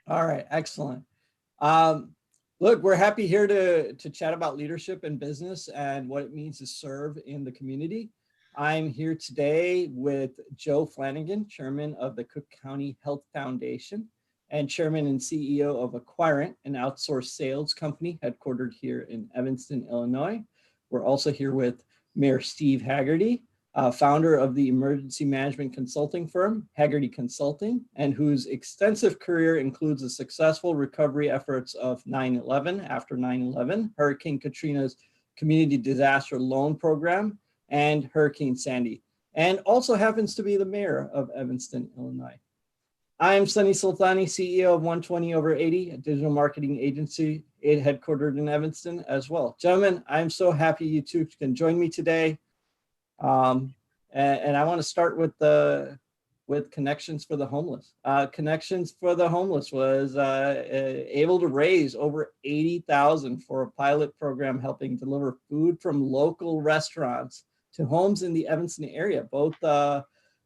All right, excellent. Um, Look, we're happy here to chat about leadership in business and what it means to serve in the community. I'm here today with Joe Flanagan, Chairman of the Cook County Health Foundation and Chairman and CEO of Acquirent, an outsourced sales company headquartered here in Evanston, Illinois. We're also here with Mayor Steve Hagerty, founder of the emergency management consulting firm, Hagerty Consulting, and whose extensive career includes the successful recovery efforts of 9/11, after 9/11, Hurricane Katrina's community disaster loan program, and Hurricane Sandy, and also happens to be the mayor of Evanston, Illinois. I'm Sonny Sultani, CEO of 120/80, a digital marketing agency headquartered in Evanston as well. Gentlemen, I'm so happy you two can join me today. And I want to start with Connections for the Homeless. Connections for the Homeless was able to raise over $80,000 for a pilot program helping deliver food from local restaurants to homes in the Evanston area, both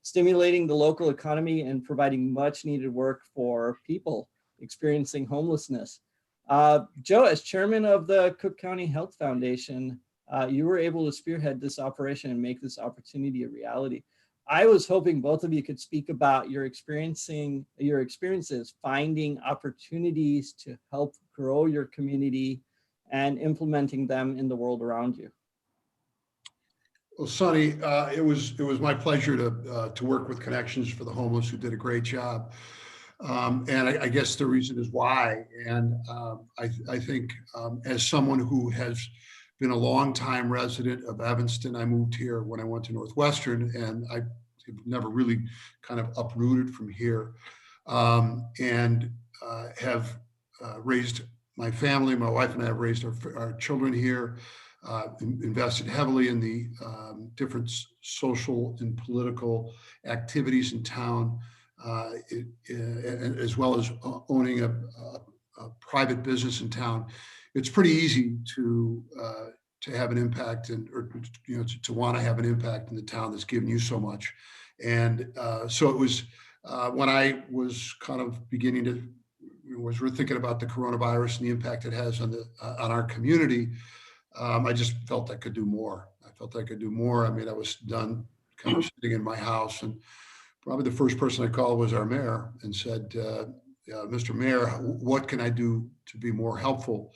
stimulating the local economy and providing much needed work for people experiencing homelessness. Joe, as chairman of the Cook County Health Foundation, you were able to spearhead this operation and make this opportunity a reality. I was hoping both of you could speak about your experiences finding opportunities to help grow your community and implementing them in the world around you. Well, Sonny, it was my pleasure to work with Connections for the Homeless, who did a great job. And I guess the reason is why. And I think as someone who has been a longtime resident of Evanston, I moved here when I went to Northwestern, and I never really kind of uprooted from here, and have raised my family. My wife and I have raised our children here. Invested heavily in the different social and political activities in town, as well as owning a private business in town. It's pretty easy to have an impact to want to have an impact in the town that's given you so much. And so it was when I was kind of was thinking about the coronavirus and the impact it has on our community. I just felt I could do more. I mean, I was done kind of sitting in my house, and probably the first person I called was our mayor and said, Mr. Mayor, what can I do to be more helpful?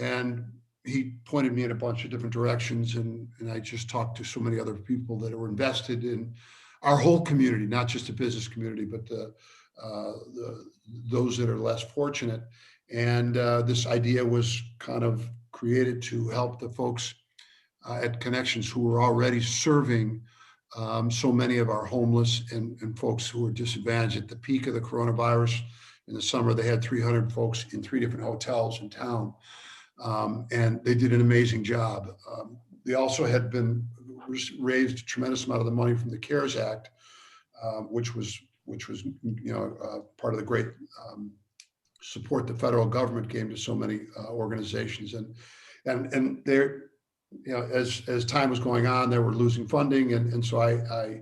And he pointed me in a bunch of different directions, and I just talked to so many other people that were invested in our whole community, not just the business community, but those that are less fortunate. And this idea was kind of created to help the folks at Connections who were already serving so many of our homeless and folks who were disadvantaged. At the peak of the coronavirus in the summer, they had 300 folks in 3 different hotels in town, and they did an amazing job. They also had raised a tremendous amount of the money from the CARES Act, which was part of the great support the federal government gave to so many organizations, and they're, as time was going on, they were losing funding, and so I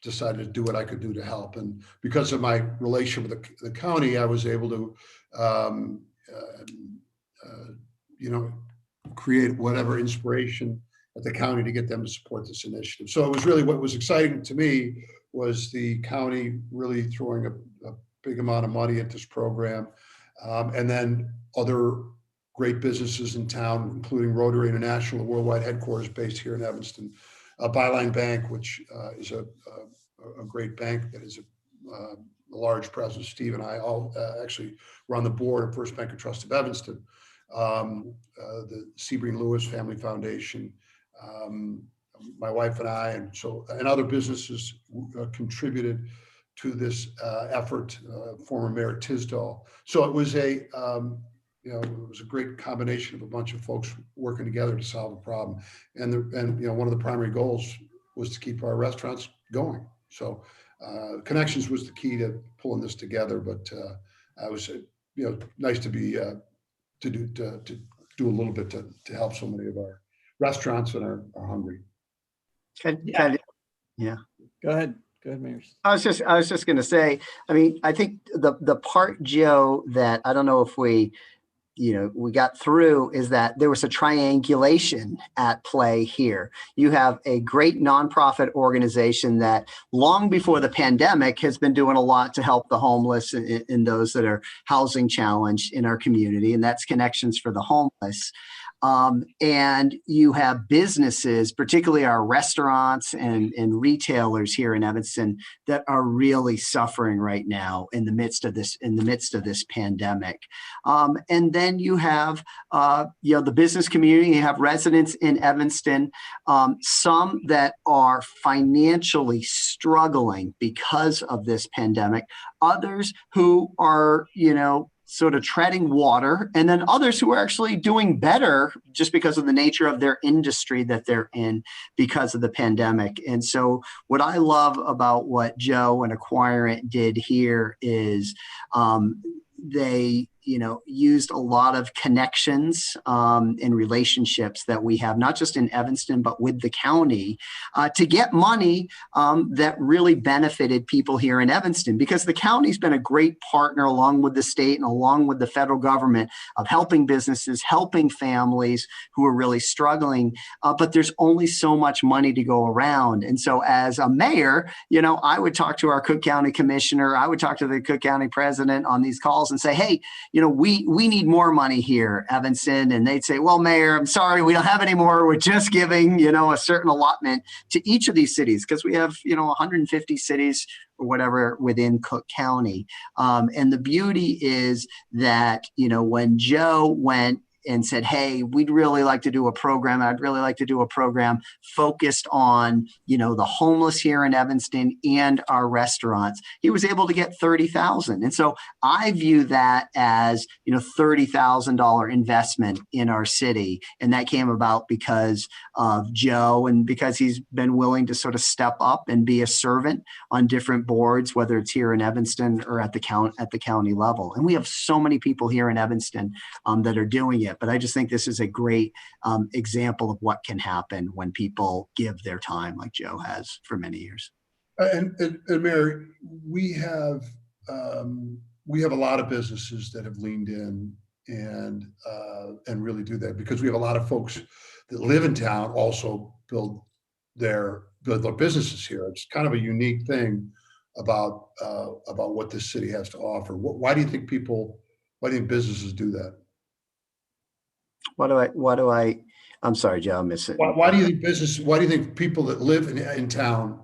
decided to do what I could do to help. And because of my relationship with the county, I was able to create whatever inspiration at the county to get them to support this initiative. So it was really, what was exciting to me was the county really throwing a big amount of money at this program. And then other great businesses in town, including Rotary International, the worldwide headquarters based here in Evanston, Byline Bank, which is a great bank that is a large presence. Steve and I all actually were on the board of First Bank and Trust of Evanston, the Sebring Lewis Family Foundation, my wife and I, and other businesses contributed to this effort, former Mayor Tisdall. So it was it was a great combination of a bunch of folks working together to solve a problem. And one of the primary goals was to keep our restaurants going. So Connections was the key to pulling this together. But I was nice to be to do a little bit to help so many of our restaurants that are hungry. Yeah. Go ahead, Go ahead, Mayor. I was just going to say, I mean, I think the part, Joe, that I don't know if we got through is that there was a triangulation at play here. You have a great nonprofit organization that long before the pandemic has been doing a lot to help the homeless and those that are housing challenged in our community, and that's Connections for the Homeless. And you have businesses, particularly our restaurants and retailers here in Evanston, that are really suffering right now in the midst of this pandemic. And then you have the business community. You have residents in Evanston, some that are financially struggling because of this pandemic, others who are sort of treading water, and then others who are actually doing better just because of the nature of their industry that they're in because of the pandemic. And so what I love about what Joe and Acquirent did here is they used a lot of connections and relationships that we have, not just in Evanston, but with the county to get money that really benefited people here in Evanston, because the county's been a great partner along with the state and along with the federal government of helping businesses, helping families who are really struggling. But there's only so much money to go around. And so as a mayor, I would talk to our Cook County commissioner, I would talk to the Cook County president on these calls and say, hey, we need more money here, Evanston. And they'd say, well, Mayor, I'm sorry, we don't have any more. We're just giving, a certain allotment to each of these cities, because we have, 150 cities or whatever within Cook County. And the beauty is that, when Joe went and said, hey, we'd really like to do a program. I'd really like to do a program focused on, the homeless here in Evanston and our restaurants. He was able to get $30,000. And so I view that as, $30,000 investment in our city. And that came about because of Joe and because he's been willing to sort of step up and be a servant on different boards, whether it's here in Evanston or at the county level. And we have so many people here in Evanston that are doing it. But I just think this is a great example of what can happen when people give their time, like Joe has for many years. And Mary, we have a lot of businesses that have leaned in and really do that, because we have a lot of folks that live in town also build their businesses here. It's kind of a unique thing about what this city has to offer. Why do you think businesses do that? I'm sorry, Joe, I'm missing. Why do you think people that live in town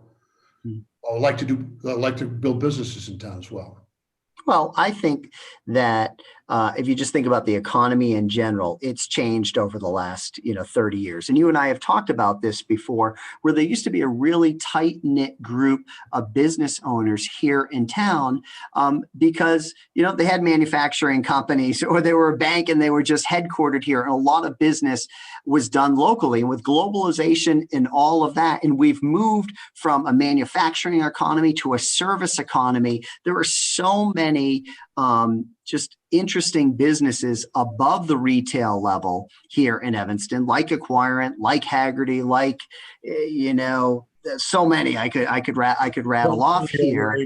like to build businesses in town as well? Well, I think that if you just think about the economy in general, it's changed over the last 30 years. And you and I have talked about this before, where there used to be a really tight-knit group of business owners here in town because they had manufacturing companies, or they were a bank and they were just headquartered here. And a lot of business was done locally. And with globalization and all of that, and we've moved from a manufacturing economy to a service economy, there are so many just interesting businesses above the retail level here in Evanston, like Acquirent, like Hagerty, like so many I could rattle off here.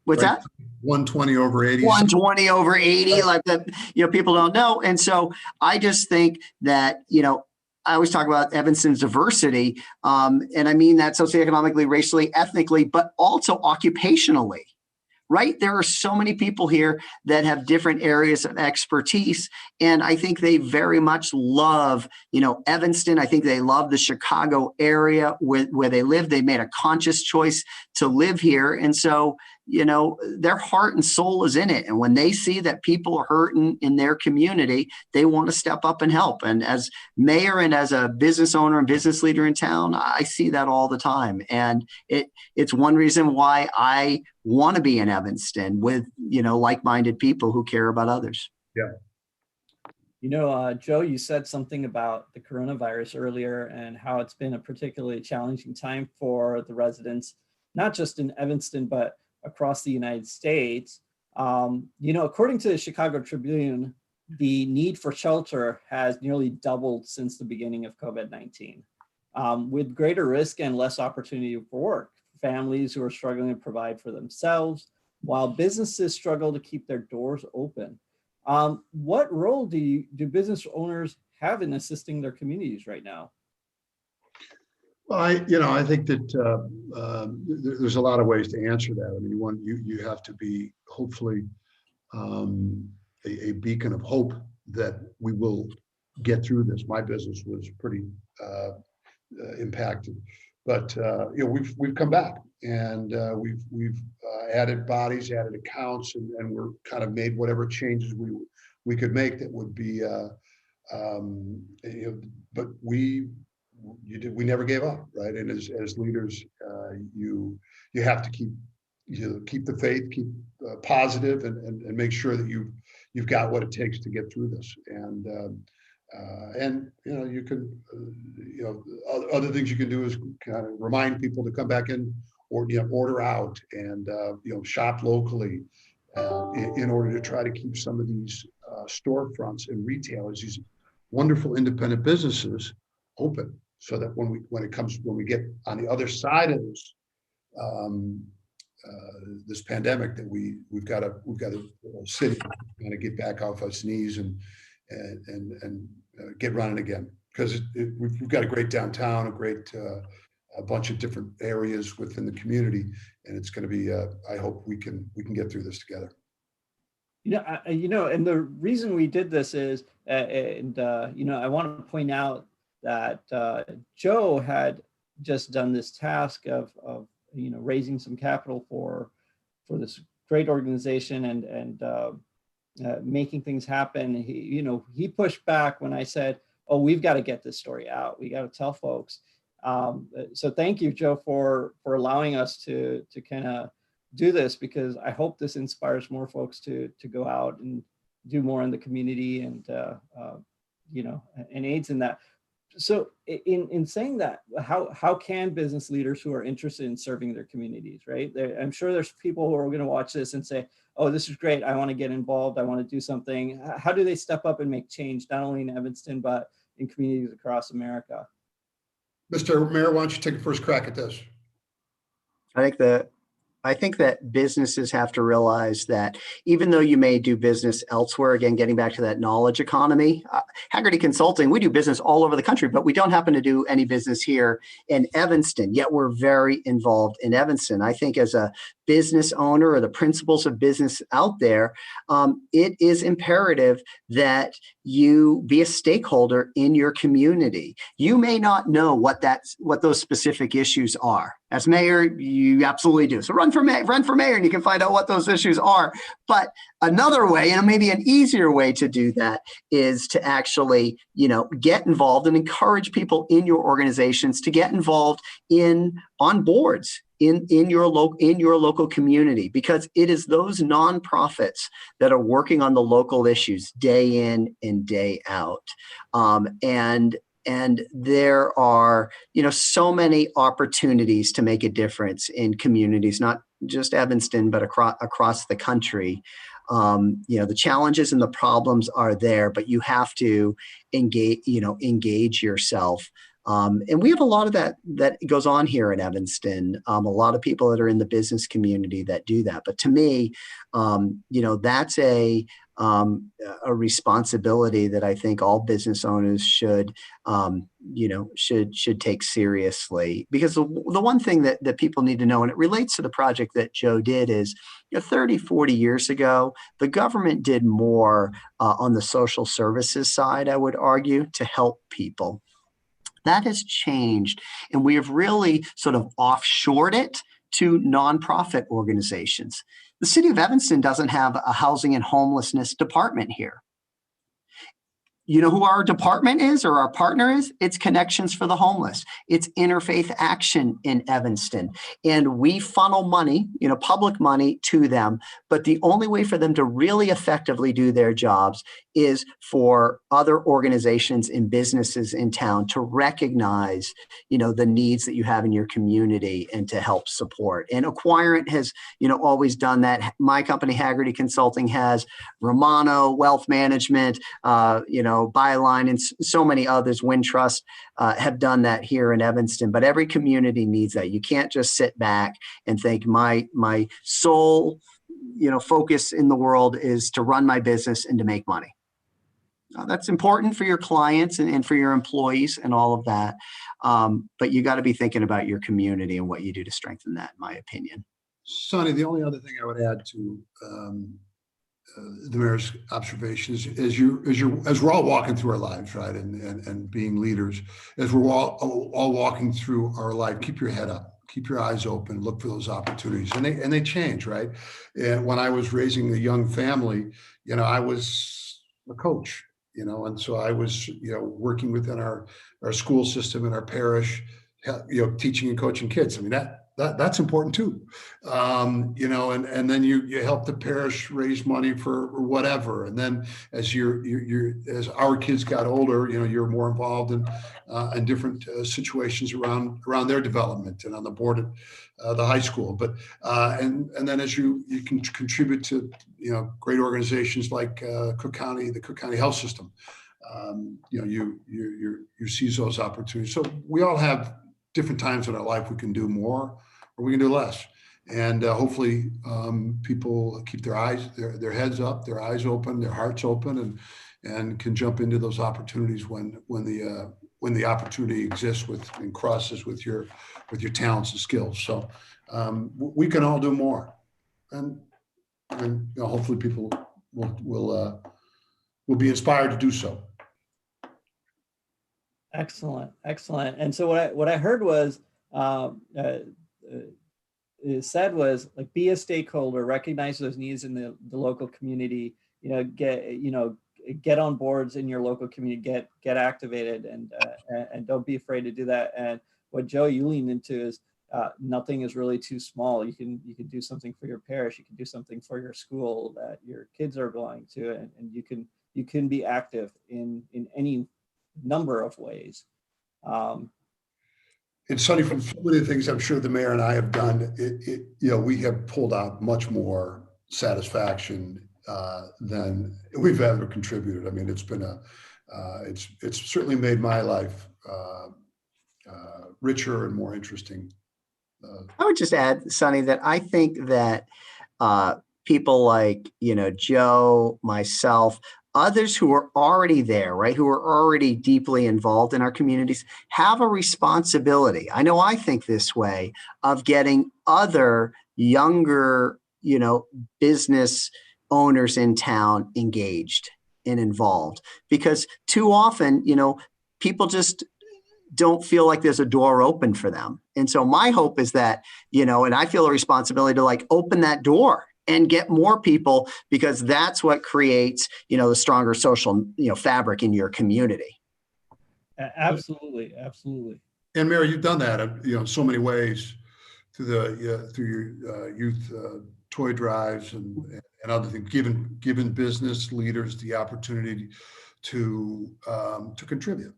What's that? 120 over 80. 120 over 80, like that. People don't know, and so I just think that I always talk about Evanston's diversity, and I mean that socioeconomically, racially, ethnically, but also occupationally. Right? There are so many people here that have different areas of expertise. And I think they very much love, Evanston. I think they love the Chicago area where they live. They made a conscious choice to live here. And so, their heart and soul is in it. And when they see that people are hurting in their community, they want to step up and help. And as mayor and as a business owner and business leader in town, I see that all the time. And it's one reason why I want to be in Evanston with, like-minded people who care about others. Yeah. Joe, you said something about the coronavirus earlier and how it's been a particularly challenging time for the residents, not just in Evanston, but across the United States. According to the Chicago Tribune, the need for shelter has nearly doubled since the beginning of COVID-19, with greater risk and less opportunity for work families who are struggling to provide for themselves, while businesses struggle to keep their doors open. What role do business owners have in assisting their communities right now? Well, I think that there's a lot of ways to answer that. I mean, you have to be hopefully a beacon of hope that we will get through this. My business was pretty impacted, but we've come back, and we've added bodies, added accounts, and we're kind of made whatever changes we could make that would be but we never gave up, right? And as leaders, you have to keep the faith, keep positive, and make sure that you've got what it takes to get through this. And you can other things you can do is kind of remind people to come back in, or order out, and shop locally in order to try to keep some of these storefronts and retailers, these wonderful independent businesses, open, so that when we get on the other side of this pandemic, that we've got a city kind of get back off its knees and get running again, because we've got a great downtown, a great a bunch of different areas within the community, and it's going to be I hope we can get through this together. And the reason we did this is, I want to point out that Joe had just done this task of raising some capital for this great organization and making things happen. He pushed back when I said, "Oh, we've got to get this story out. We got to tell folks." So thank you, Joe, for allowing us to kind of do this, because I hope this inspires more folks to go out and do more in the community and and aids in that. So in saying that, how can business leaders who are interested in serving their communities, right? I'm sure there's people who are going to watch this and say, "Oh, this is great. I want to get involved. I want to do something." How do they step up and make change, not only in Evanston, but in communities across America? Mr. Mayor, why don't you take a first crack at this? I think that businesses have to realize that even though you may do business elsewhere, again, getting back to that knowledge economy, Hagerty Consulting, we do business all over the country, but we don't happen to do any business here in Evanston, yet we're very involved in Evanston. I think as a business owner or the principles of business out there, it is imperative that you be a stakeholder in your community. You may not know what those specific issues are. As mayor, you absolutely do. So run for mayor, and you can find out what those issues are. But another way, and maybe an easier way to do that, is to actually, get involved and encourage people in your organizations to get involved on boards in your local community, because it is those nonprofits that are working on the local issues day in and day out. And there are, so many opportunities to make a difference in communities, not just Evanston, but across the country. The challenges and the problems are there, but you have to engage yourself. And we have a lot of that goes on here in Evanston. A lot of people that are in the business community that do that. But to me, that's a responsibility that I think all business owners should take seriously. Because the one thing that people need to know, and it relates to the project that Joe did, is 30, 40 years ago, the government did more on the social services side, I would argue, to help people. That has changed, and we have really sort of offshored it to nonprofit organizations. The city of Evanston doesn't have a housing and homelessness department here. You know who our department is, or our partner is? It's Connections for the Homeless. It's Interfaith Action in Evanston. And we funnel money, public money to them. But the only way for them to really effectively do their jobs is for other organizations and businesses in town to recognize, the needs that you have in your community and to help support. And Acquirent has, always done that. My company, Hagerty Consulting, has Romano Wealth Management, Byline and so many others, Wintrust, have done that here in Evanston. But every community needs that. You can't just sit back and think my sole, focus in the world is to run my business and to make money. That's important for your clients and for your employees and all of that. But you got to be thinking about your community and what you do to strengthen that, in my opinion. Sonny, the only other thing I would add to the mayor's observations is as we're all walking through our lives, right, and being leaders, as we're all walking through our life, keep your head up, keep your eyes open, look for those opportunities, and they change, right? And when I was raising a young family, I was a coach, and so I was, working within our school system in our parish, teaching and coaching kids. I mean, that's important too. And then you help the parish raise money for whatever. And then as as our kids got older, you're more involved in different situations around their development and on the board at the high school. But and then as you can contribute to great organizations like the Cook County Health System, you seize those opportunities. So we all have different times in our life we can do more or we can do less. And hopefully people keep their heads up, their eyes open, their hearts open, and can jump into those opportunities when the opportunity exists and crosses with your talents and skills. So we can all do more, and hopefully people will be inspired to do so. Excellent. And so what I heard was it said was like, be a stakeholder, recognize those needs in the local community, get on boards in your local community, get activated, and don't be afraid to do that. And what Joe, you lean into is nothing is really too small. You can do something for your parish, you can do something for your school that your kids are belonging to, and you can be active in any number of ways. And Sonny, from so many things I'm sure the mayor and I have done, we have pulled out much more satisfaction than we've ever contributed. I mean, it's been it's certainly made my life richer and more interesting. I would just add, Sonny, that I think that people like, Joe, myself, others who are already there, right, who are already deeply involved in our communities, have a responsibility. I know I think this way, of getting other younger, business owners in town engaged and involved, because too often, people just don't feel like there's a door open for them. And so my hope is that, and I feel a responsibility to open that door and get more people, because that's what creates, the stronger social, fabric in your community. Absolutely. And Mary, you've done that, in so many ways through your youth toy drives and other things, given business leaders the opportunity to contribute.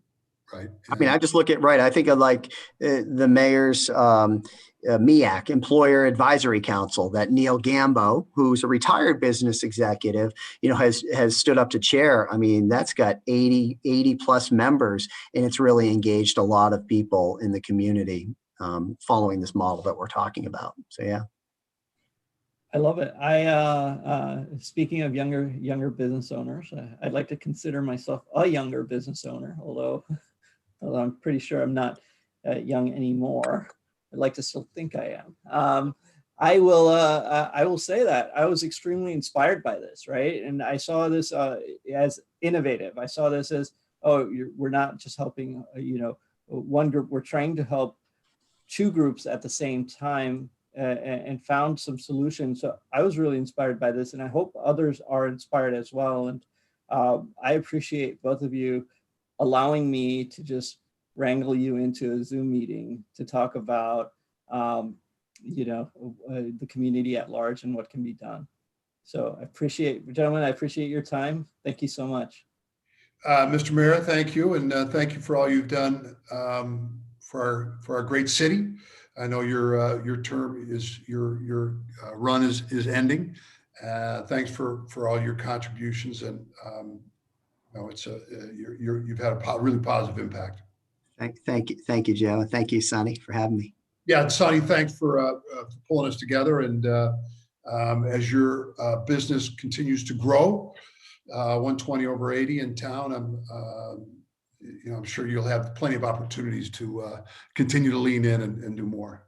Right. I mean, I just look at, I think of the mayor's MEAC, Employer Advisory Council, that Neil Gambo, who's a retired business executive, has stood up to chair. I mean, that's got 80 plus members, and it's really engaged a lot of people in the community following this model that we're talking about. So, yeah. I love it. I speaking of younger business owners, I'd like to consider myself a younger business owner, although I'm pretty sure I'm not young anymore. I'd like to still think I am. I will say that I was extremely inspired by this, right? And I saw this as innovative. I saw this as, we're not just helping, one group. We're trying to help two groups at the same time, and found some solutions. So I was really inspired by this, and I hope others are inspired as well. And I appreciate both of you allowing me to just wrangle you into a Zoom meeting to talk about, the community at large and what can be done. So gentlemen, I appreciate your time. Thank you so much. Mr. Mayor, thank you. And thank you for all you've done for our great city. I know your term is, your run is ending. Thanks for all your contributions, and No, you've had a really positive impact. Thank you, Joe, and thank you, Sonny, for having me. Yeah, Sonny, thanks for pulling us together. And as your business continues to grow, 120 over 80 in town, I'm sure you'll have plenty of opportunities to continue to lean in and do more.